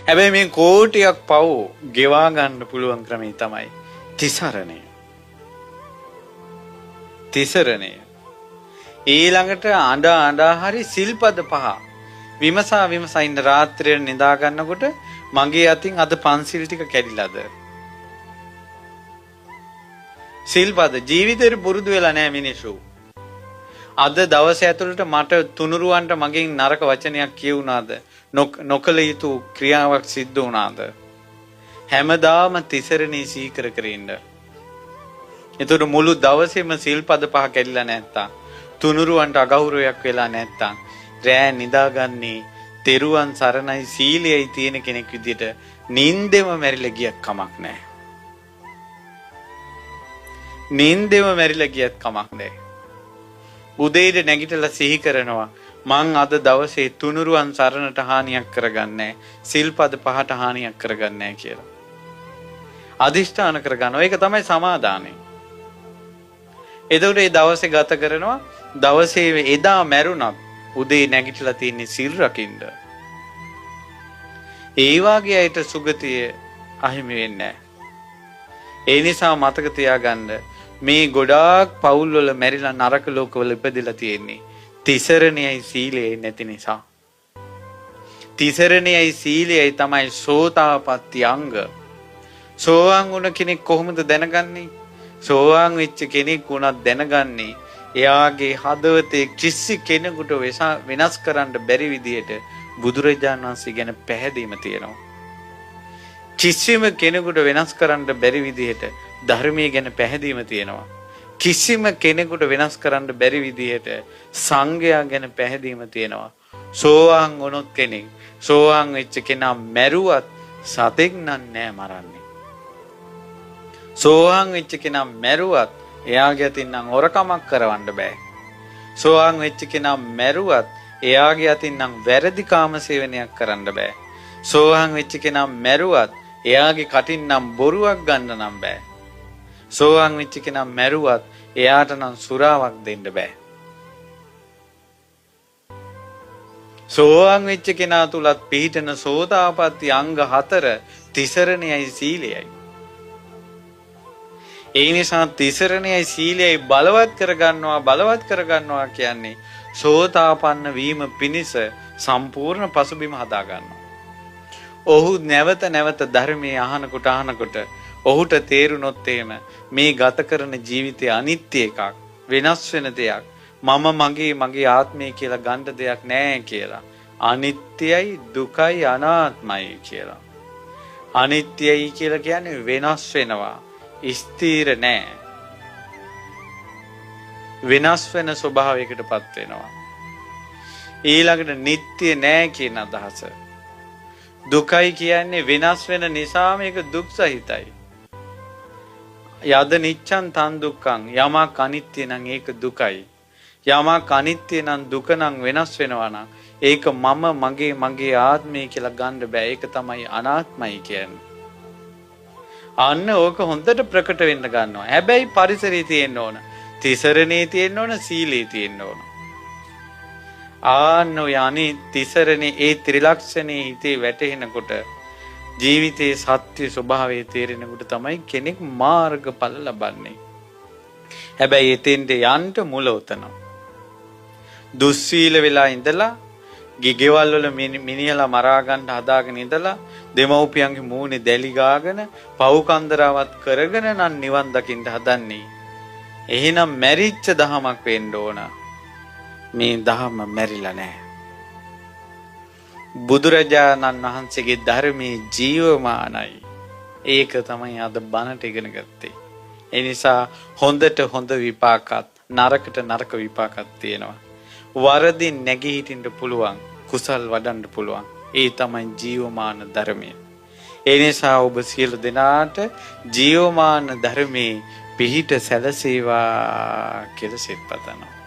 හැබැයි මේ කෝටියක් පව් ගෙවා ගන්න පුළුවන් ක්‍රමය තමයි තිසරණය. තිසරණය. ඊළඟට අඬා හරි සිල්පද 5 විමසා ඉන්න රාත්‍රියේ නිදා ගන්නකොට මගේ අතින් අද පන්සිල් ටික කැඩිලාද? සිල්පද ජීවිතේට පුරුදු වෙලා නැහැ මිනිස්සු. අද දවසේ ඇතුළත මට තුනුරුවන්ට මගෙන් නරක වචනයක් කියුණාද? නොකල යුතු ක්‍රියාවක් සිද්ධ වුණාද? හැමදාම තිසරණේ සීකර කර ඉන්න. ඒතර මුළු දවසේම සිල්පද 5 කැඩිලා නැත්තම්, තුනුරුවන්ට අගෞරවයක් වෙලා නැත්තම්, රෑ නිදාගන්නේ තෙරුවන් සරණයි සීලයයි තියෙන කෙනෙක් විදියට නින්දෙම මැරිලා ගියක් කමක් නැහැ. නින්දෙම මැරිලා ගියත් කමක් නැහැ. උදේට නැගිටලා සිහි කරනවා මං අද දවසේ තුනුරුවන් සරණට හානියක් කරගන්නේ සිල්පද 5ට හානියක් කරගන්නේ කියලා. අදිෂ්ඨාන කරගන්නවා. ඒක තමයි සමාදානය. එතකොට මේ දවසේ ගත කරනවා. දවසේ එදා මැරුණත් උදේ නැගිටලා තියෙන්නේ සිල් රකින්න. ඒ වාගේ අයට සුගතිය අහිමි වෙන්නේ නැහැ. ඒ නිසා මතක තියාගන්න මේ ගොඩාක් පවුල් වල මැරිලා නරක ලෝකවල ඉපදෙලා තියෙන්නේ තිසරණයයි සීලයයි නැති නිසා. තිසරණයයි සීලයයි තමයි සෝතාපට්ටි අංග. සෝවාන් වුණ කෙනෙක් කොහොමද දැනගන්නේ? සෝවාන් වෙච්ච කෙනෙක් උනත් දැනගන්නේ එයාගේ හදවතේ කිසි කෙනෙකුට වෙනස් කරන්න බැරි විදිහට බුදුරජාණන් වහන්සේ ගැන පැහැදීම තියෙනවා. කිසිම කෙනෙකුට වෙනස් කරන්න බැරි විදිහට ධර්මයේ ගැන පැහැදීම තියෙනවා. කිසිම කෙනෙකුට වෙනස් කරන්න බැරි විදිහට සංඝයා ගැන පැහැදීම තියෙනවා. සෝවාන් වුණොත් කෙනෙක්, සෝවාන් වෙච්ච කෙනා මැරුවත් සතෙක් නෑ මරන්නේ. සෝවාන් වෙච්ච කෙනා මැරුවත් එයාගේ අතින් නම් හොරකමක් කරවන්න බෑ. සෝවාන් වෙච්ච කෙනා මැරුවත් එයාගේ අතින් නම් වැරදි කාම සේවනයක් කරන්න බෑ. සෝවාන් වෙච්ච කෙනා මැරුවත් එයාගේ කටින් නම් බොරුවක් ගන්න නම් බෑ. සෝවාන් වෙච්ච කෙනා මැරුවත් එයාට නම් සුරාවක් දෙන්න බෑ. සෝවාන් වෙච්ච කෙනා තුලත් පිහිටන සෝතාපට්ටි අංග 4 තිසරණයයි සීලයයි. ඒ නිසා තිසරණයයි සීලයයි බලවත් කරගන්නවා කියන්නේ සෝතාපන්න වීම පිණිස සම්පූර්ණ පසුබිම හදා ගන්නවා. ඔහු නැවත ධර්මයේ අහනකොට ඔහුට තේරුනොත් එහෙම මේ ගත කරන ජීවිතය අනිත්‍ය එකක්, වෙනස් වෙන දෙයක්, මම මගේ ආත්මය කියලා ගන්න දෙයක් නෑ කියලා. අනිත්‍යයි, දුකයි, අනාත්මයි කියලා. අනිත්‍යයි කියලා කියන්නේ වෙනස් වෙනවා, ස්ථිර නෑ. වෙනස් වෙන ස්වභාවයකටපත් වෙනවා. ඊළඟට නිට්ටය නෑ කියන අදහස. දුකයි කියන්නේ වෙනස් වෙන නිසා මේක දුක් සහිතයි. යද නිච්ඡන් තන් දුක්ඛං, යමක් අනිත්‍ය නම් ඒක දුකයි. යමක් අනිත්‍ය නම් දුක නම් වෙනස් වෙනවා නම් ඒක මගේ ආත්මය කියලා ගන්න බෑ. ඒක තමයි අනාත්මයි කියන්නේ. අන්න ඕක හොඳට ප්‍රකට වෙන්න ගන්නවා. හැබැයි පරිසරයේ තියෙන්න ඕන, තිසරණේ තියෙන්න ඕන, සීලේ තියෙන්න ඕන. ආන්න යන්නේ තිසරණේ ඒ ත්‍රිලක්ෂණේ හිතේ වැටෙනකොට ජීවිතයේ සත්‍ය ස්වභාවය තේරෙනකොට තමයි කෙනෙක් මාර්ගඵල ලබන්නේ. හැබැයි එතෙන්ට යන්න මුල උතන. දුස්සීල වෙලා ඉඳලා ගෙවල් වල මිනිහලා මරා ගන්න හදාගෙන ඉඳලා දෙමව්පියන්ගේ මූණේ දැලි ගාගෙන පව් කන්දරාවත් කරගෙන නම් නිවන් දකින්න හදන්නේ. එහෙනම් මැරිච්ච දහමක් වෙන්න ඕන. මේ දහම මැරිලා නැහැ. බුදුරජාණන් වහන්සේගේ ධර්මයේ ජීවමානයි. ඒක තමයි අද බණට ඉගෙන ගත්තේ. ඒ නිසා හොඳට හොඳ විපාකත්, නරකට නරක විපාකත් තියෙනවා. වරදින් නැගී හිටින්න පුළුවන්, කුසල් වඩන්න පුළුවන්. ඒ තමයි ජීවමාන ධර්මය. ඒ නිසා ඔබ සියලු දෙනාට ජීවමාන ධර්මයේ පිහිට සැලසේවා කියලා සිත පතනවා.